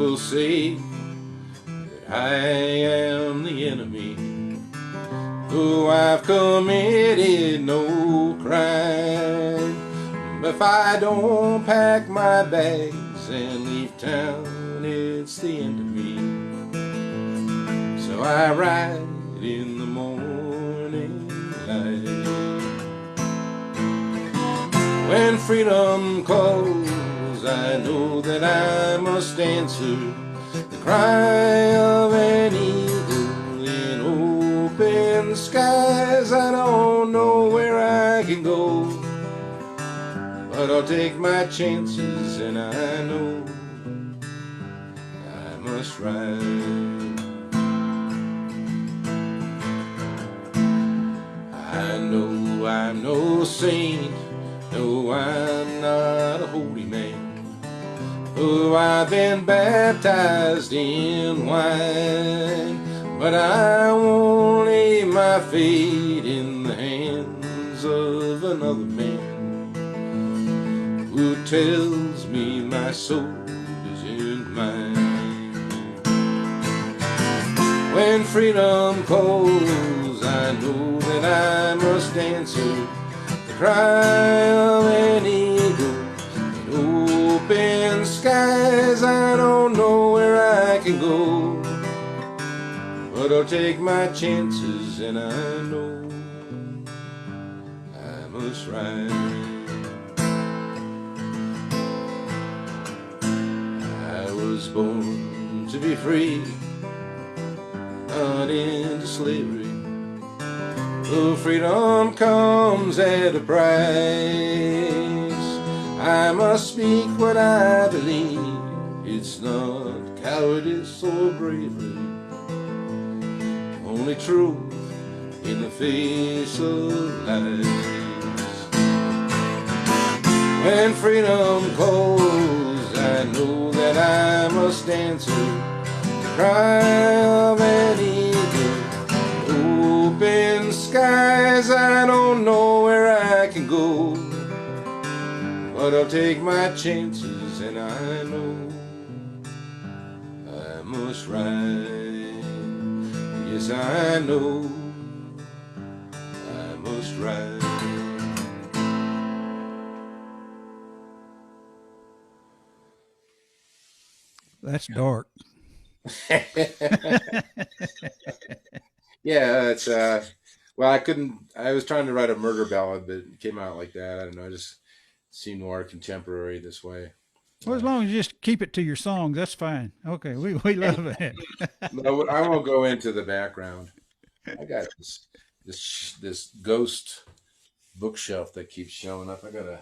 people say that I am the enemy, though I've committed no crime. But if I don't pack my bags and leave town, it's the end of me. So I ride in the morning light. When freedom calls, I know that I must answer the cry of an eagle in open skies. I don't know where I can go, but I'll take my chances, and I know I must ride. I know I'm no saint, no, I'm not a holy man, though I've been baptized in wine. But I won't lay my fate in the hands of another man who tells me my soul isn't mine. When freedom calls, I know that I must answer the cry of an eagle in open skies. I don't know where I can go, but I'll take my chances, and I know I must ride. I was born to be free, not into slavery. Though freedom comes at a price, I must speak what I believe. It's not cowardice or bravery, only truth in the face of lies. When freedom calls, I know that I must answer the cry of an eagle, open skies. I don't know where I can go, but I'll take my chances, and I know I must ride. Yes, I know I must ride. That's dark. Yeah, it's well, I was trying to write a murder ballad, but it came out like that. I don't know, I just seemed more contemporary this way. Well, as long as you just keep it to your songs, that's fine. Okay, we love it. No, I won't go into the background. I got this ghost bookshelf that keeps showing up. I gotta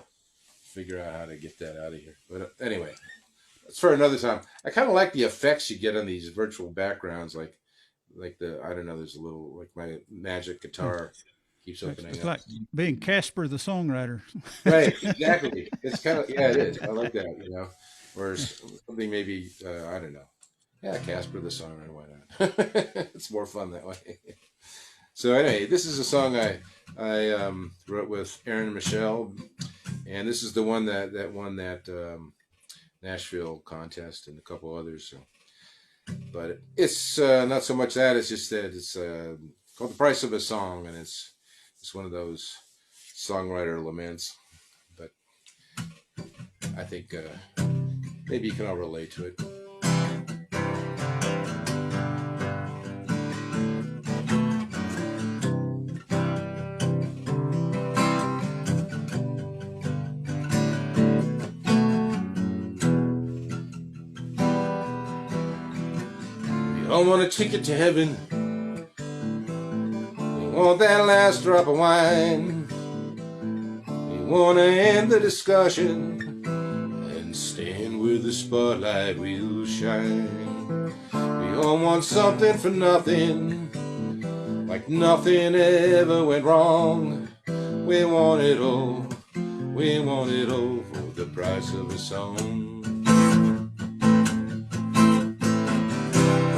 figure out how to get that out of here. But anyway, it's for another time. I kind of like the effects you get on these virtual backgrounds, like the, I don't know, there's a little, like my magic guitar keeps opening It's up. like being Casper the songwriter. Right, exactly. It's kind of, yeah, it is. I like that, you know. Whereas something maybe, I don't know. Yeah, Casper the songwriter, why not? It's more fun that way. So anyway, this is a song I wrote with Aaron and Michelle, and this is the one that won that Nashville contest and a couple others. So, but it's not so much that; it's just that it's called "The Price of a Song," and it's one of those songwriter laments. But I think maybe you can all relate to it. We all want a ticket to heaven. We want that last drop of wine. We want to end the discussion and stand where the spotlight will shine. We all want something for nothing, like nothing ever went wrong. We want it all. We want it all for the price of a song.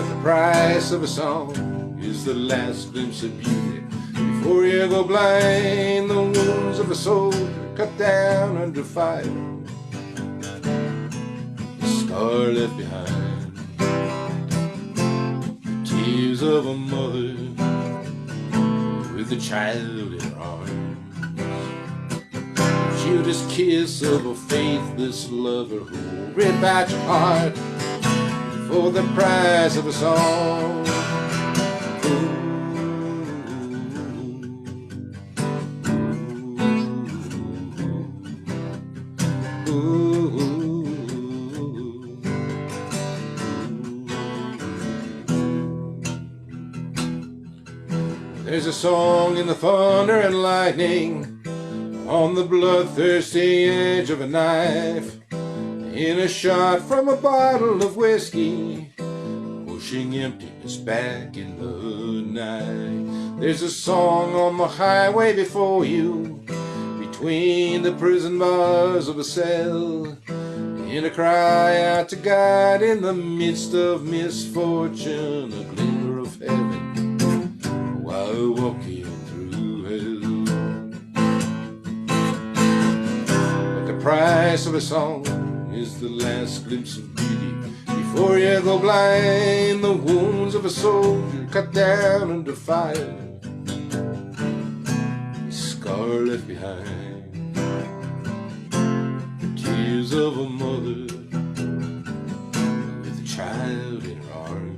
The price of a song is the last glimpse of beauty before you go blind. The wounds of a soul cut down under fire, the scar left behind. tears of a mother with a child in her arms. Judas kiss of a faithless lover who'll rip out your heart for the price of a song. There's a song in the thunder and lightning, on the bloodthirsty edge of a knife, in a shot from a bottle of whiskey, pushing emptiness back in the night. There's a song on the highway before you, between the prison bars of a cell, in a cry out to God in the midst of misfortune, a glimmer of heaven while walking through hell. But the price of a song is the last glimpse of beauty before you go blind. The wounds of a soldier cut down under fire, a scar left behind. The tears of a mother with a child in her arms.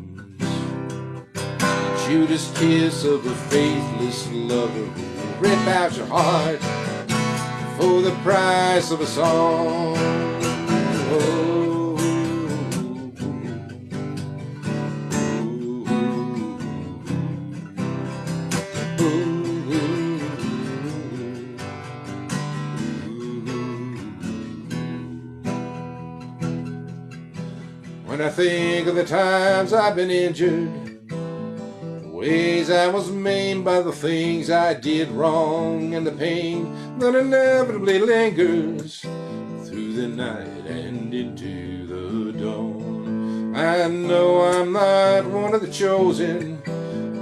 Judas kiss of a faithless lover who will rip out your heart for the price of a song. Oh, when I think of the times I've been injured, ways I was maimed by the things I did wrong, and the pain that inevitably lingers through the night and into the dawn. I know I'm not one of the chosen,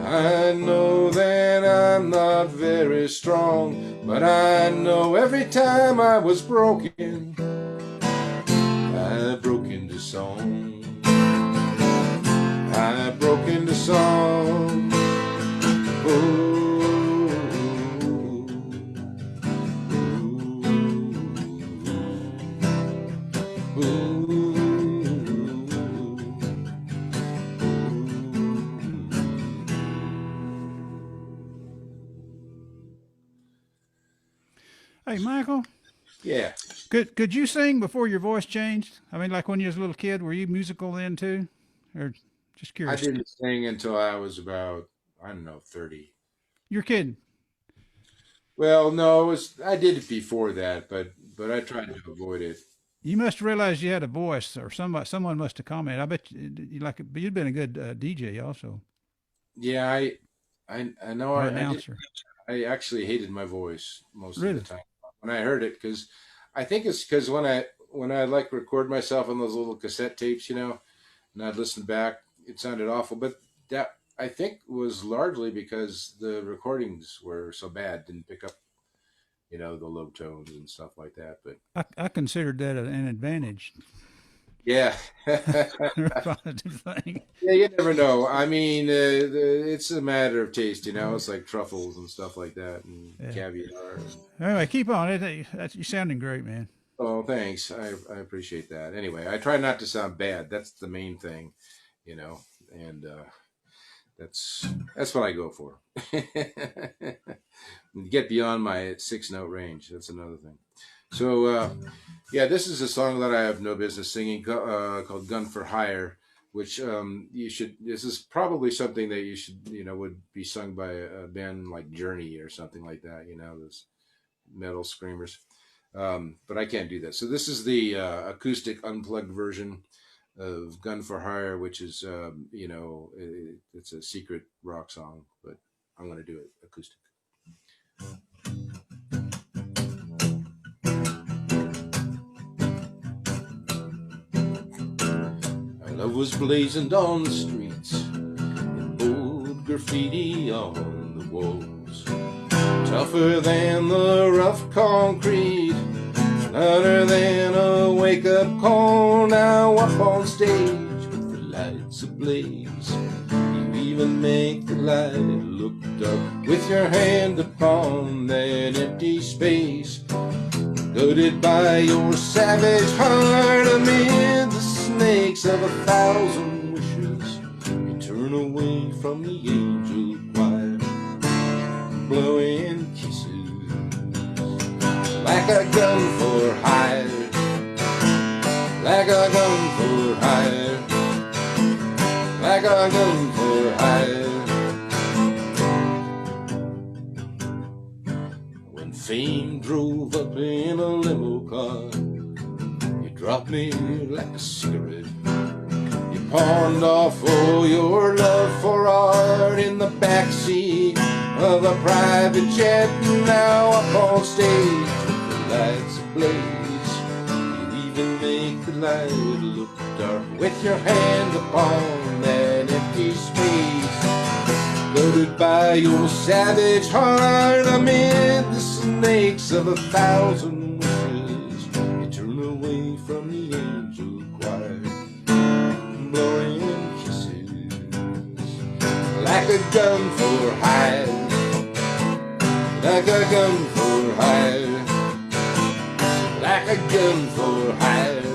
I know that I'm not very strong, but I know every time I was broken, I broke into song. I broke into song. Hey, Michael. Yeah. Could you sing before your voice changed? I mean, like when you was a little kid, were you musical then too? Or just I curious? didn't sing until I was about, I don't know, 30. You're kidding. Well, no, I did it before that, but I tried to avoid it. You must realize you had a voice, or someone must have commented. I bet you like it, but you'd been a good DJ also, Yeah, I know or I did. announcer. I actually hated my voice most of the Really? time when I heard it, because I think it's because when I like record myself on those little cassette tapes, and I'd listen back, it sounded awful. But that, I think, was largely because the recordings were so bad, didn't pick up, the low tones and stuff like that. But I considered that an advantage, yeah, or a positive thing. yeah, you never know. I mean, it's a matter of taste, It's like truffles and stuff like that, and Yeah. caviar. Anyway, keep on. You're sounding great, man. Oh, thanks. I appreciate that. Anyway, I try not to sound bad. That's the main thing, and that's what I go for. Get beyond my 6-note range. That's another thing. So, yeah, this is a song that I have no business singing, called "Gun for Hire," which This is probably something that you should, would be sung by a band like Journey or something like that. Those metal screamers. But I can't do that. So this is the acoustic unplugged version of "Gun for Hire," which is, it's a secret rock song, but I'm going to do it acoustic. Our love was blazoned on the streets, in bold graffiti on the walls, tougher than the rough concrete, louder than a wake-up call. Now up on stage with the lights ablaze, you even make the light look dark with your hand upon that empty space, goaded by your savage heart amid the snakes of 1,000 wishes. You turn away from the angel choir, blowing kisses like a gun for hire, like a gun for hire, like a gun for hire. When fame drove up in a limo car, you dropped me like a cigarette. You pawned off all your love for art in the backseat of a private jet. Now up on stage with the lights ablaze, you even make the light look dark with your hand upon that empty space, goaded by your savage heart amid the snakes of 1,000 wishes. You turn away from the angel choir, blowing kisses like a gun for hire, like a gun for hire, like a gun for hire.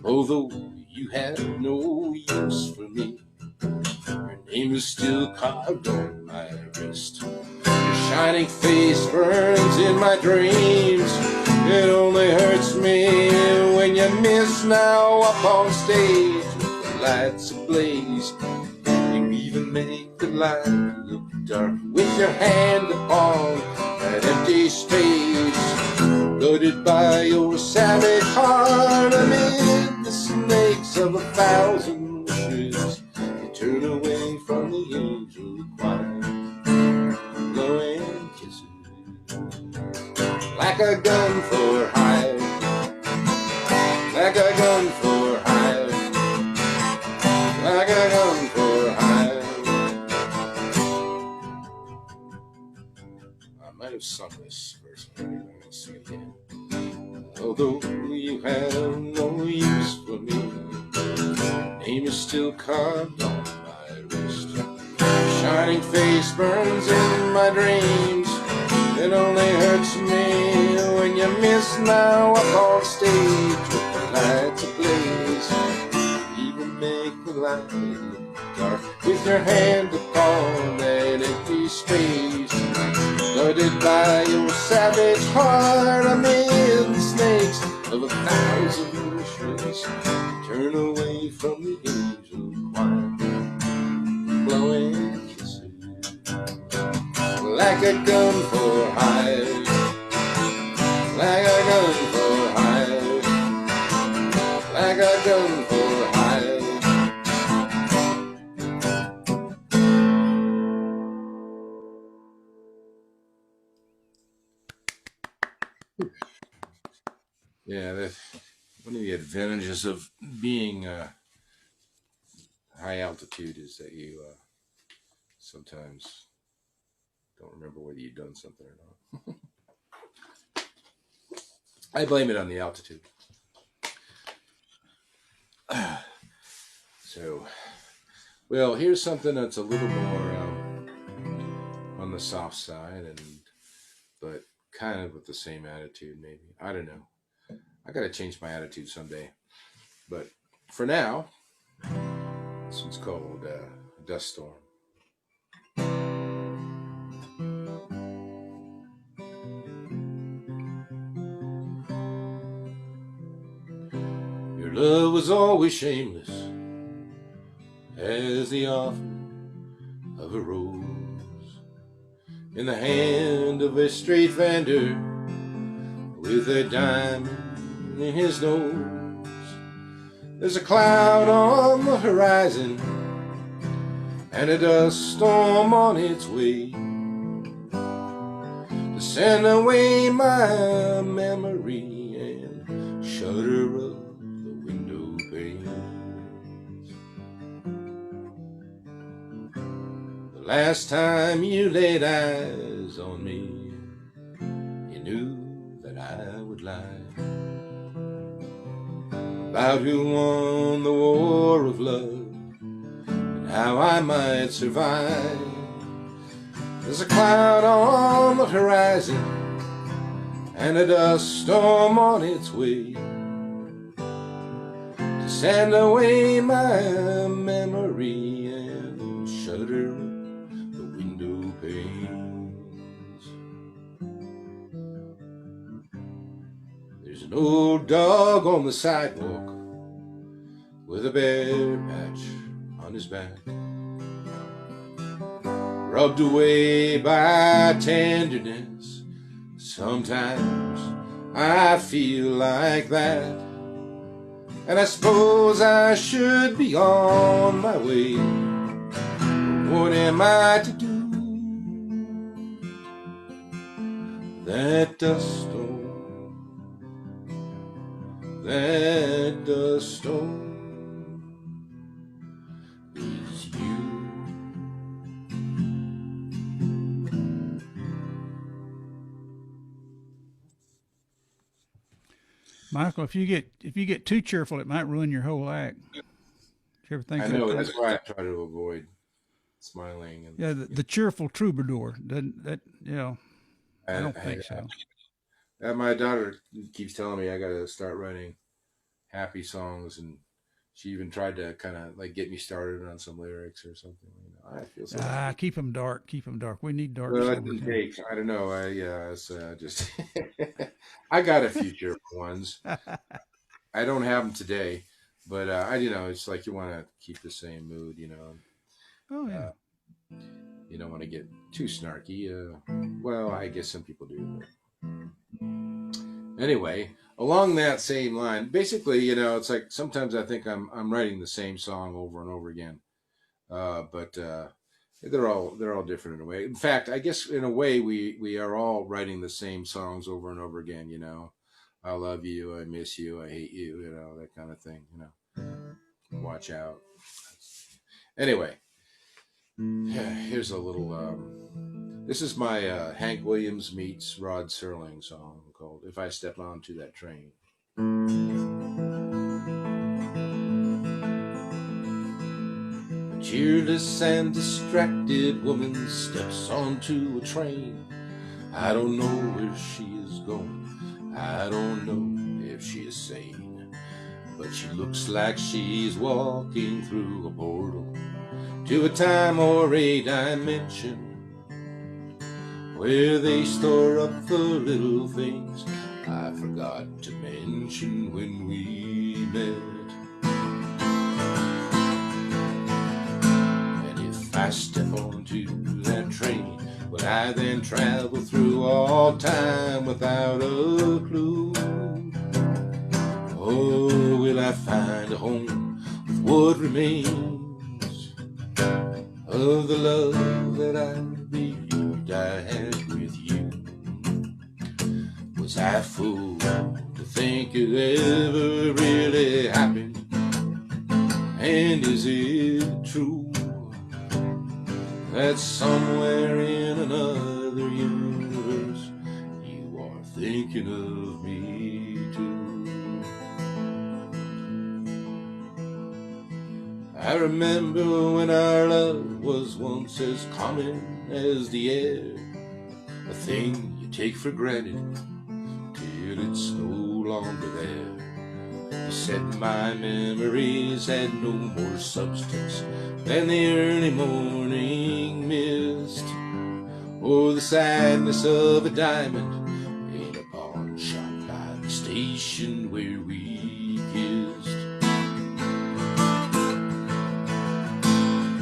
Although you have no use for me, your name is still carved on my wrist. Your shining face burns in my dreams. It only hurts me when you miss. Now up on stage with the lights ablaze, you even make the light look dark with your hand upon that empty space, goaded by your savage heart amid the snakes of 1,000 wishes. You turn away from the angel choir, blowing kisses like a gun for hire, like a gun for hire, like a gun for hire. I might have sung this verse already, but I'll sing it again. Although you have no use for me, your name is still carved on my wrist. Your shining face burns in my dreams. It only hurts me when you miss. Now up on stage with the lights ablaze, even make the light look dark with your hand upon that empty space, guarded by your savage heart amid the snakes of 1,000 wishes. Turn away from the angel choir, blowing kisses like a gun for hire, like a gun for hire, like a gun for hire. Yeah, one of the advantages of being high altitude is that you sometimes don't remember whether you've done something or not. I blame it on the altitude. So, well, here's something that's a little more on the soft side, but kind of with the same attitude, maybe. I don't know. I got to change my attitude someday. But for now, this one's called Dust Storm. Your love was always shameless as the offer of a rose in the hand of a street vendor with a diamond in his nose. There's a cloud on the horizon and a dust storm on its way to send away my memory and shudder up the window panes. The last time you laid eyes on me, you knew that I would lie. about who won the war of love and how I might survive. There's a cloud on the horizon and a dust storm on its way to send away my memory and shudder the window panes. There's an old dog on the sidewalk with a bare patch on his back, rubbed away by tenderness. Sometimes I feel like that, and I suppose I should be on my way. What am I to do? That dust storm is you. Michael, if you get too cheerful, it might ruin your whole act. Did you ever think I of know, that? that's why I try to avoid smiling. And Yeah, the cheerful troubadour. Doesn't that, I don't think so. My daughter keeps telling me I got to start writing happy songs, and she even tried to kind of like get me started on some lyrics or something. I feel so. Keep them dark. Keep them dark. We need dark. Well, songs. I don't know. It's just I got a few cheerful ones. I don't have them today, but it's like you want to keep the same mood, Oh yeah. You don't want to get too snarky. Well, I guess some people do. But anyway, along that same line, basically, it's like sometimes I think I'm writing the same song over and over again, but they're all different in a way. In fact, I guess in a way we are all writing the same songs over and over again. I love you, I miss you, I hate you, that kind of thing. Watch out. Anyway, here's a little. This is my Hank Williams meets Rod Serling song called "If I Step Onto That Train." A cheerless and distracted woman steps onto a train. I don't know where she is going. I don't know if she is sane, but she looks like she's walking through a portal to a time or a dimension where they store up the little things I forgot to mention when we met. And if I step onto that train, will I then travel through all time without a clue? Or will I find a home with what remains of the love that I believed I had with you? Was I fooled to think it ever really happened? And is it true that somewhere in another universe you are thinking of me too? I remember when our love was once as common as the air, a thing you take for granted till it's no longer there. You said my memories had no more substance than the early morning mist, or the sadness of a diamond in a pawn shop by the station where we kissed.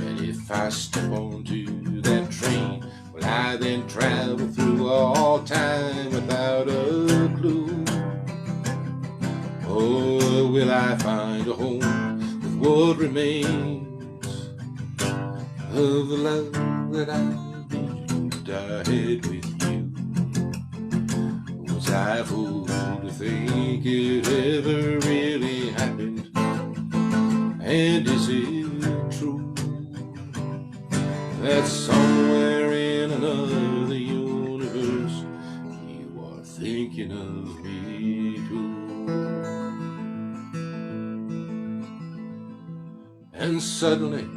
And if I step onto that train, will I then travel through all time without a clue? Or will I find a home with what remains of the love that I believed I had with you? Was I fooled to think it ever really happened? And is it true that somewhere in another universe you are thinking of me too? and suddenly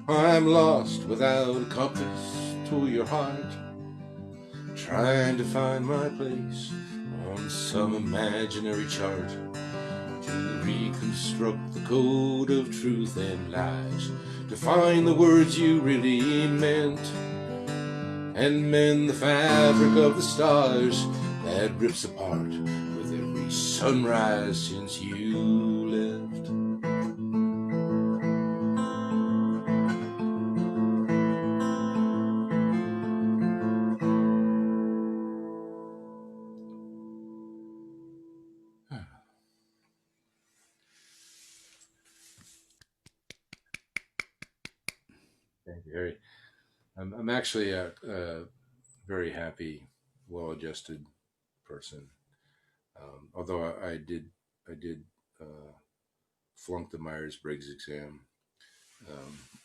I'm lost without a compass to your heart, trying to find my place on some imaginary chart to reconstruct the code of truth and lies, to find the words you really meant and mend the fabric of the stars that rips apart with every sunrise since you left. Thank you, Harry. I'm actually a very happy, well-adjusted person. Although I did flunk the Myers-Briggs exam,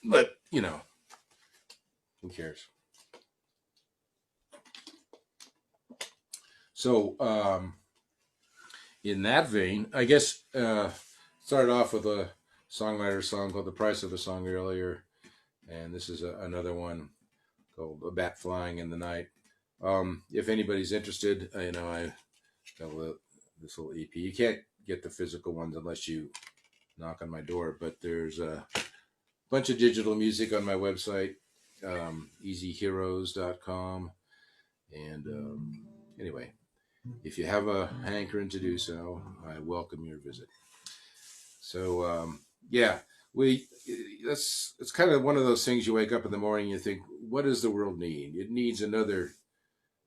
but you know, who cares? So in that vein, I guess started off with a songwriter song called "The Price of a Song" earlier, and this is another one called "A Bat Flying in the Night." If anybody's interested, I got this little EP. You can't get the physical ones unless you knock on my door, but there's a bunch of digital music on my website, easyheroes.com. And anyway, if you have a hankering to do so, I welcome your visit. So yeah, it's kind of one of those things. You wake up in the morning, you think, what does the world need? It needs another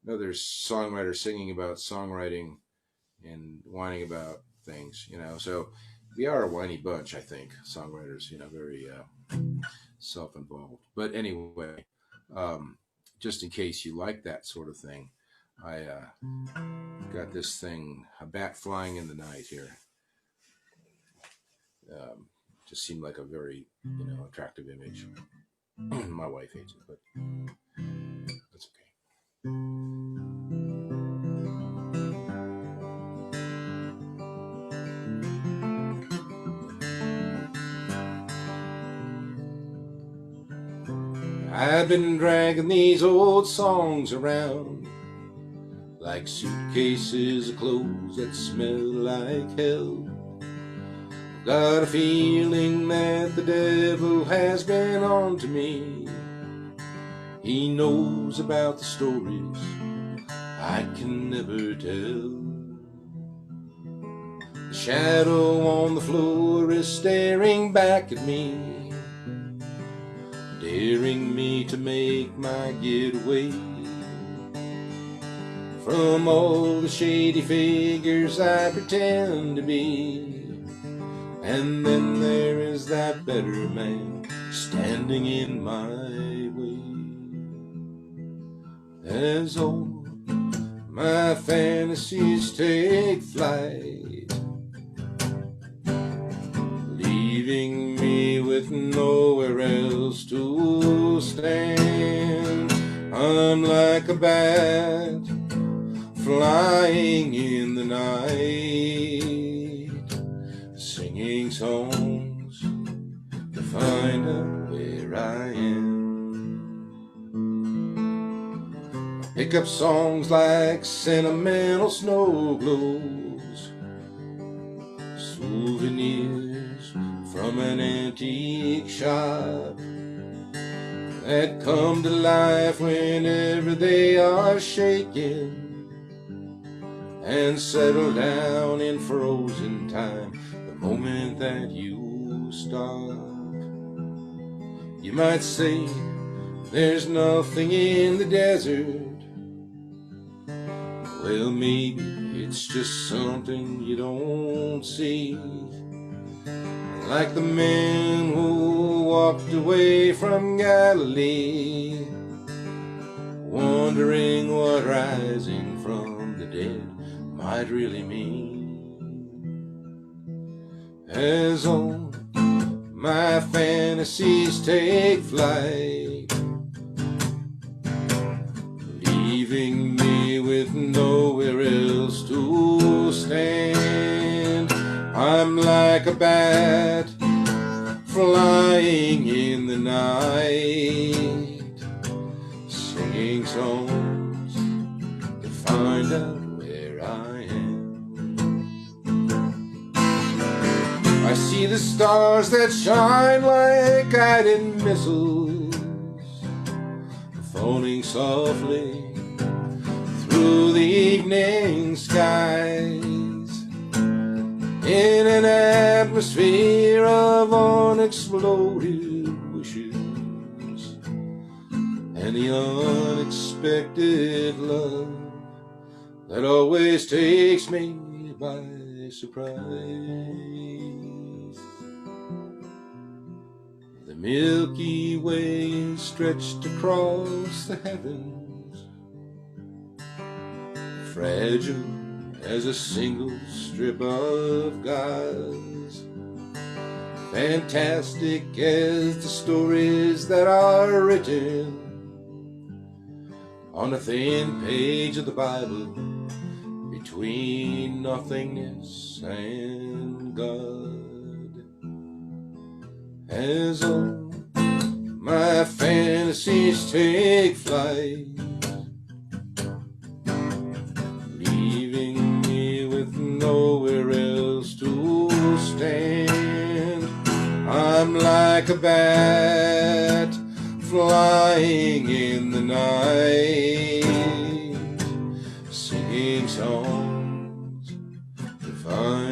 songwriter singing about songwriting and whining about things, so we are a whiny bunch, I think, songwriters, very self-involved. But anyway, just in case you like that sort of thing, I got this thing, "A Bat Flying in the Night" here. Just seemed like a very, attractive image. My wife hates it, but that's okay. I've been dragging these old songs around like suitcases of clothes that smell like hell. Got a feeling that the devil has been on to me. He knows about the stories I can never tell. The shadow on the floor is staring back at me, daring me to make my getaway from all the shady figures I pretend to be. And then there is that better man standing in my way. As all my fantasies take flight, leaving me with nowhere else to stand, I'm like a bat flying in the night, singing songs to find out where I am. Pick up songs like sentimental snow globes, souvenirs from an antique shop that come to life whenever they are shaken and settle down in frozen time the moment that you stop. You might say there's nothing in the desert. Well, maybe it's just something you don't see. Like the men who walked away from Galilee, wondering what rising from the dead might really mean. As all my fantasies take flight, leaving me with nowhere else to stand, I'm like a bat flying stars that shine like guiding missiles, falling softly through the evening skies, in an atmosphere of unexploded wishes, and the unexpected love that always takes me by surprise. The Milky Way is stretched across the heavens, fragile as a single strip of gauze, fantastic as the stories that are written on a thin page of the Bible, between nothingness and God. As all my fantasies take flight, leaving me with nowhere else to stand, I'm like a bat flying in the night, singing songs to find